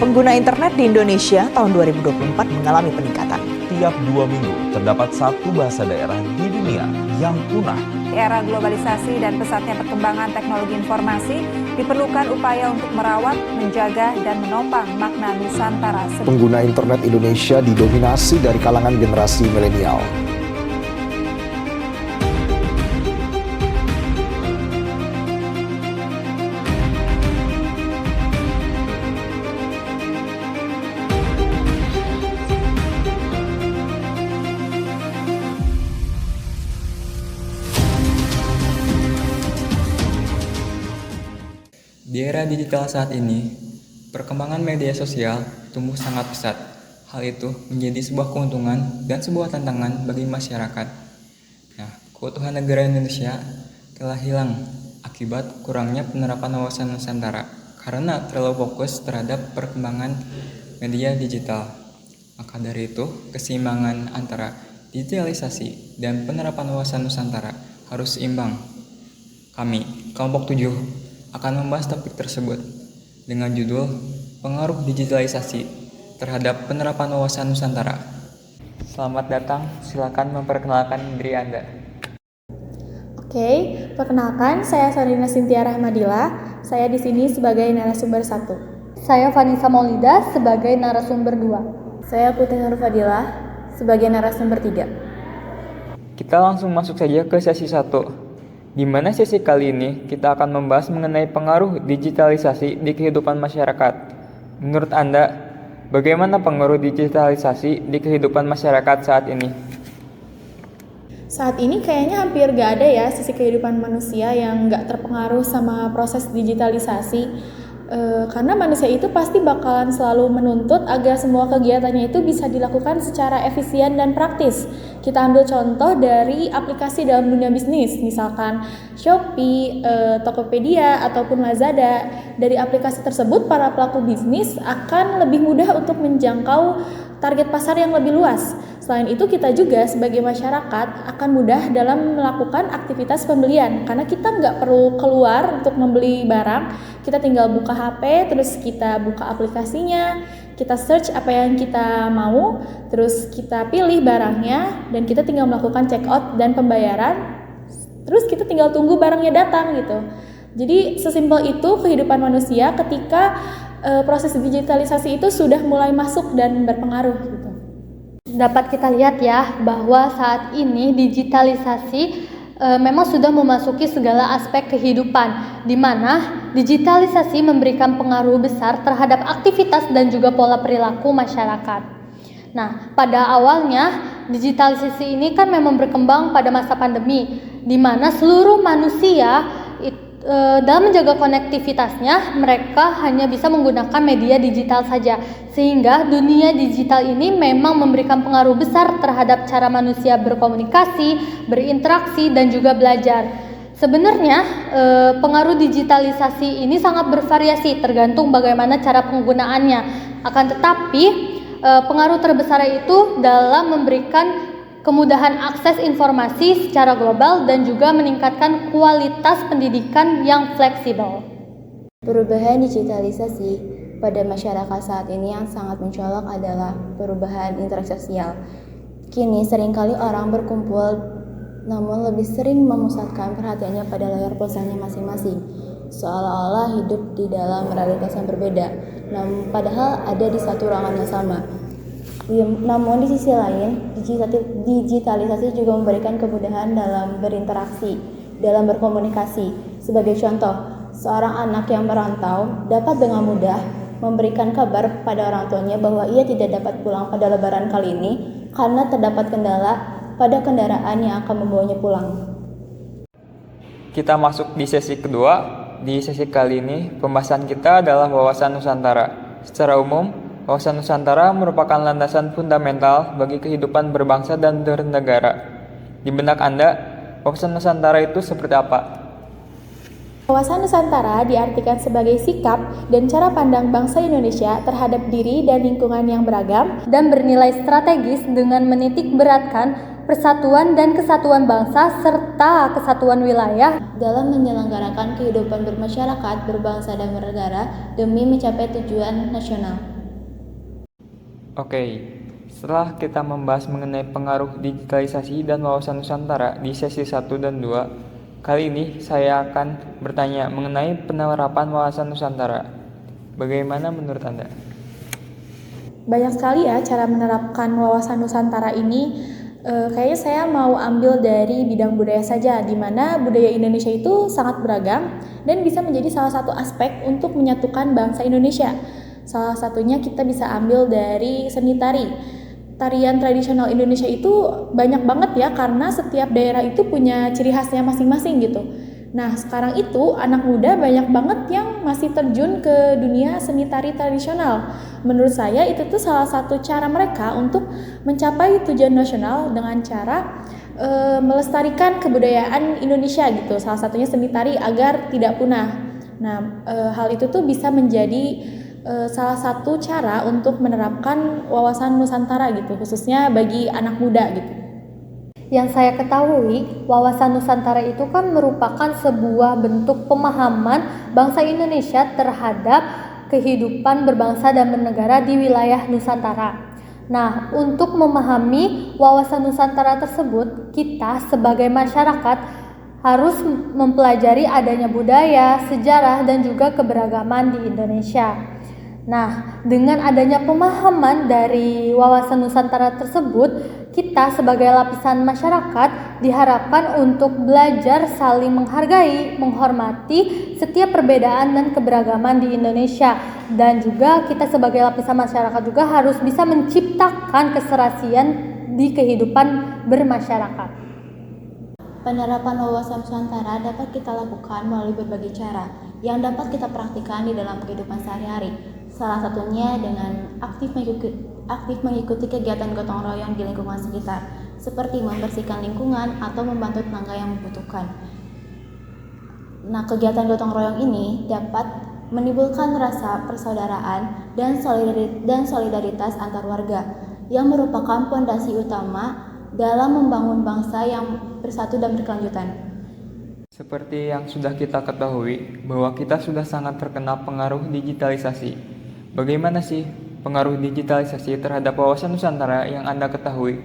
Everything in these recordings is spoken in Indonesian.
pengguna internet di Indonesia tahun 2024 mengalami peningkatan. Tiap 2 minggu terdapat satu bahasa daerah di dunia yang punah. Di era globalisasi dan pesatnya perkembangan teknologi informasi, diperlukan upaya untuk merawat, menjaga, dan menopang makna Nusantara. Pengguna internet Indonesia didominasi dari kalangan generasi milenial. Di era digital saat ini, perkembangan media sosial tumbuh sangat pesat. Hal itu menjadi sebuah keuntungan dan sebuah tantangan bagi masyarakat. Nah, keutuhan negara Indonesia telah hilang akibat kurangnya penerapan wawasan Nusantara karena terlalu fokus terhadap perkembangan media digital. Maka dari itu, keseimbangan antara digitalisasi dan penerapan wawasan Nusantara harus seimbang. Kami, kelompok 7, akan membahas topik tersebut dengan judul Pengaruh Digitalisasi Terhadap Penerapan Wawasan Nusantara. Selamat datang, silakan memperkenalkan diri Anda. Oke, perkenalkan saya Sarina Sintia Rahmadila. Saya di sini sebagai narasumber 1. Saya Vanessa Maulida sebagai narasumber 2. Saya Putri Nur Fadilah sebagai narasumber 3. Kita langsung masuk saja ke sesi 1. Di mana sesi kali ini kita akan membahas mengenai pengaruh digitalisasi di kehidupan masyarakat. Menurut Anda, bagaimana pengaruh digitalisasi di kehidupan masyarakat saat ini? Saat ini kayaknya hampir gak ada ya sisi kehidupan manusia yang gak terpengaruh sama proses digitalisasi. Karena manusia itu pasti bakalan selalu menuntut agar semua kegiatannya itu bisa dilakukan secara efisien dan praktis. Kita ambil contoh dari aplikasi dalam dunia bisnis, misalkan Shopee, Tokopedia, ataupun Lazada. Dari aplikasi tersebut, para pelaku bisnis akan lebih mudah untuk menjangkau target pasar yang lebih luas. Selain itu, kita juga sebagai masyarakat akan mudah dalam melakukan aktivitas pembelian karena kita nggak perlu keluar untuk membeli barang. Kita tinggal buka HP, terus kita buka aplikasinya, kita search apa yang kita mau, terus kita pilih barangnya, dan kita tinggal melakukan check out dan pembayaran. Terus kita tinggal tunggu barangnya datang gitu. Jadi sesimpel itu kehidupan manusia ketika proses digitalisasi itu sudah mulai masuk dan berpengaruh gitu. Dapat kita lihat ya bahwa saat ini digitalisasi memang sudah memasuki segala aspek kehidupan, di mana digitalisasi memberikan pengaruh besar terhadap aktivitas dan juga pola perilaku masyarakat. Nah, pada awalnya digitalisasi ini kan memang berkembang pada masa pandemi, di mana seluruh manusia dalam menjaga konektivitasnya, mereka hanya bisa menggunakan media digital saja, sehingga dunia digital ini memang memberikan pengaruh besar terhadap cara manusia berkomunikasi, berinteraksi, dan juga belajar. Sebenarnya pengaruh digitalisasi ini sangat bervariasi tergantung bagaimana cara penggunaannya. Akan tetapi pengaruh terbesar itu dalam memberikan kemudahan akses informasi secara global dan juga meningkatkan kualitas pendidikan yang fleksibel. Perubahan digitalisasi pada masyarakat saat ini yang sangat mencolok adalah perubahan interaksi sosial. Kini seringkali orang berkumpul namun lebih sering memusatkan perhatiannya pada layar ponselnya masing-masing, seolah-olah hidup di dalam realitas yang berbeda, namun padahal ada di satu ruangan yang sama. Namun di sisi lain, digitalisasi juga memberikan kemudahan dalam berinteraksi, dalam berkomunikasi. Sebagai contoh, seorang anak yang merantau dapat dengan mudah memberikan kabar pada orang tuanya bahwa ia tidak dapat pulang pada Lebaran kali ini karena terdapat kendala pada kendaraan yang akan membawanya pulang. Kita masuk di sesi kedua. Di sesi kali ini, pembahasan kita adalah wawasan Nusantara. Secara umum, wawasan Nusantara merupakan landasan fundamental bagi kehidupan berbangsa dan bernegara. Di benak Anda, wawasan Nusantara itu seperti apa? Wawasan Nusantara diartikan sebagai sikap dan cara pandang bangsa Indonesia terhadap diri dan lingkungan yang beragam dan bernilai strategis dengan menitik beratkan persatuan dan kesatuan bangsa, serta kesatuan wilayah dalam menyelenggarakan kehidupan bermasyarakat, berbangsa dan bernegara demi mencapai tujuan nasional. Oke, setelah kita membahas mengenai pengaruh digitalisasi dan wawasan Nusantara di sesi 1 dan 2, kali ini saya akan bertanya mengenai penerapan wawasan Nusantara. Bagaimana menurut Anda? Banyak sekali ya cara menerapkan wawasan Nusantara ini. Kayaknya saya mau ambil dari bidang budaya saja, di mana budaya Indonesia itu sangat beragam dan bisa menjadi salah satu aspek untuk menyatukan bangsa Indonesia. Salah satunya kita bisa ambil dari seni tari. Tarian tradisional Indonesia itu banyak banget ya, karena setiap daerah itu punya ciri khasnya masing-masing gitu. Nah, sekarang itu anak muda banyak banget yang masih terjun ke dunia seni tari tradisional. Menurut saya itu tuh salah satu cara mereka untuk mencapai tujuan nasional dengan cara melestarikan kebudayaan Indonesia gitu. Salah satunya seni tari agar tidak punah. Nah, hal itu tuh bisa menjadi salah satu cara untuk menerapkan wawasan Nusantara gitu, khususnya bagi anak muda gitu. Yang saya ketahui, wawasan Nusantara itu kan merupakan sebuah bentuk pemahaman bangsa Indonesia terhadap kehidupan berbangsa dan bernegara di wilayah Nusantara. Nah, untuk memahami wawasan Nusantara tersebut, kita sebagai masyarakat harus mempelajari adanya budaya, sejarah, dan juga keberagaman di Indonesia. Nah, dengan adanya pemahaman dari wawasan Nusantara tersebut, kita sebagai lapisan masyarakat diharapkan untuk belajar saling menghargai, menghormati setiap perbedaan dan keberagaman di Indonesia. Dan juga kita sebagai lapisan masyarakat juga harus bisa menciptakan keserasian di kehidupan bermasyarakat. Penerapan wawasan Nusantara dapat kita lakukan melalui berbagai cara yang dapat kita praktikkan di dalam kehidupan sehari-hari. Salah satunya dengan aktif mengikuti kegiatan gotong royong di lingkungan sekitar, seperti membersihkan lingkungan atau membantu tetangga yang membutuhkan. Nah, kegiatan gotong royong ini dapat menimbulkan rasa persaudaraan dan solidaritas antar warga, yang merupakan fondasi utama dalam membangun bangsa yang bersatu dan berkelanjutan. Seperti yang sudah kita ketahui, bahwa kita sudah sangat terkena pengaruh digitalisasi. Bagaimana sih pengaruh digitalisasi terhadap wawasan Nusantara yang Anda ketahui?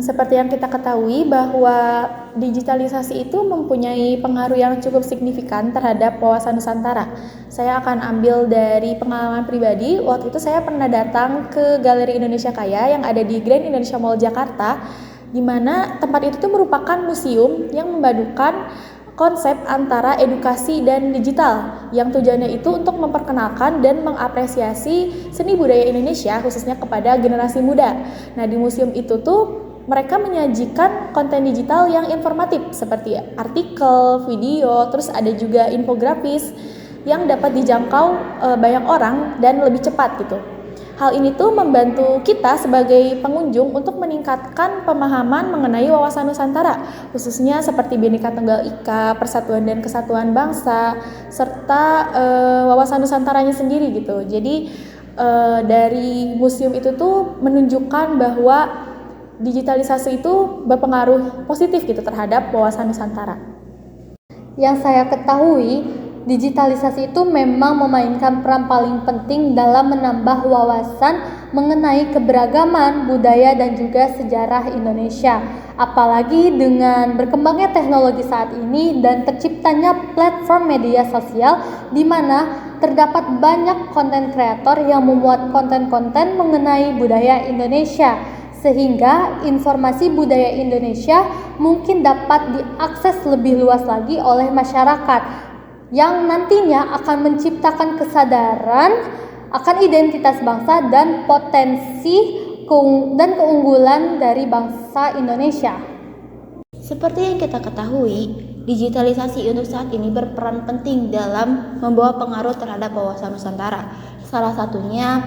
Seperti yang kita ketahui bahwa digitalisasi itu mempunyai pengaruh yang cukup signifikan terhadap wawasan Nusantara. Saya akan ambil dari pengalaman pribadi. Waktu itu saya pernah datang ke Galeri Indonesia Kaya yang ada di Grand Indonesia Mall Jakarta, di mana tempat itu tuh merupakan museum yang memadukan konsep antara edukasi dan digital, yang tujuannya itu untuk memperkenalkan dan mengapresiasi seni budaya Indonesia khususnya kepada generasi muda. Nah, di museum itu tuh mereka menyajikan konten digital yang informatif seperti artikel, video, terus ada juga infografis yang dapat dijangkau banyak orang dan lebih cepat gitu. Hal ini tuh membantu kita sebagai pengunjung untuk meningkatkan pemahaman mengenai wawasan Nusantara, khususnya seperti Bhinneka Tunggal Ika, persatuan dan kesatuan bangsa, serta wawasan Nusantaranya sendiri gitu. Jadi dari museum itu tuh menunjukkan bahwa digitalisasi itu berpengaruh positif gitu terhadap wawasan Nusantara. Yang saya ketahui, digitalisasi itu memang memainkan peran paling penting dalam menambah wawasan mengenai keberagaman budaya dan juga sejarah Indonesia. Apalagi dengan berkembangnya teknologi saat ini dan terciptanya platform media sosial di mana terdapat banyak konten kreator yang membuat konten-konten mengenai budaya Indonesia, sehingga informasi budaya Indonesia mungkin dapat diakses lebih luas lagi oleh masyarakat, yang nantinya akan menciptakan kesadaran akan identitas bangsa dan potensi dan keunggulan dari bangsa Indonesia. Seperti yang kita ketahui, digitalisasi untuk saat ini berperan penting dalam membawa pengaruh terhadap wawasan Nusantara. Salah satunya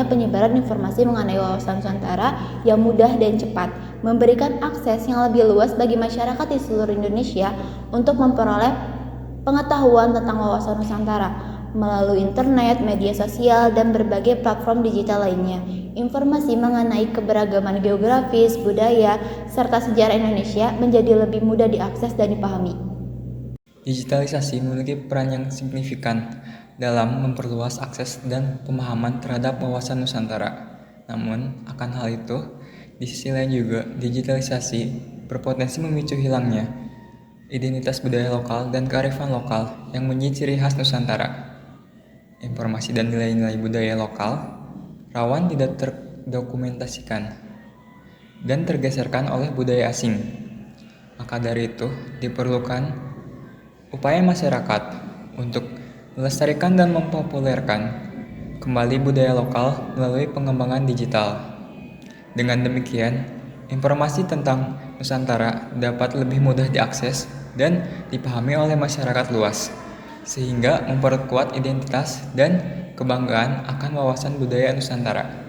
penyebaran informasi mengenai wawasan Nusantara yang mudah dan cepat, memberikan akses yang lebih luas bagi masyarakat di seluruh Indonesia untuk memperoleh pengetahuan tentang wawasan Nusantara. melalui internet, media sosial, dan berbagai platform digital lainnya. Informasi mengenai keberagaman geografis, budaya, serta sejarah Indonesia menjadi lebih mudah diakses dan dipahami. Digitalisasi memiliki peran yang signifikan dalam memperluas akses dan pemahaman terhadap wawasan Nusantara. Namun, akan hal itu, di sisi lain juga digitalisasi berpotensi memicu hilangnya identitas budaya lokal dan kearifan lokal yang menjadi ciri khas Nusantara. Informasi dan nilai-nilai budaya lokal rawan tidak terdokumentasikan dan tergeserkan oleh budaya asing. Maka dari itu, diperlukan upaya masyarakat untuk melestarikan dan mempopulerkan kembali budaya lokal melalui pengembangan digital. Dengan demikian, informasi tentang Nusantara dapat lebih mudah diakses dan dipahami oleh masyarakat luas, sehingga memperkuat identitas dan kebanggaan akan wawasan budaya Nusantara.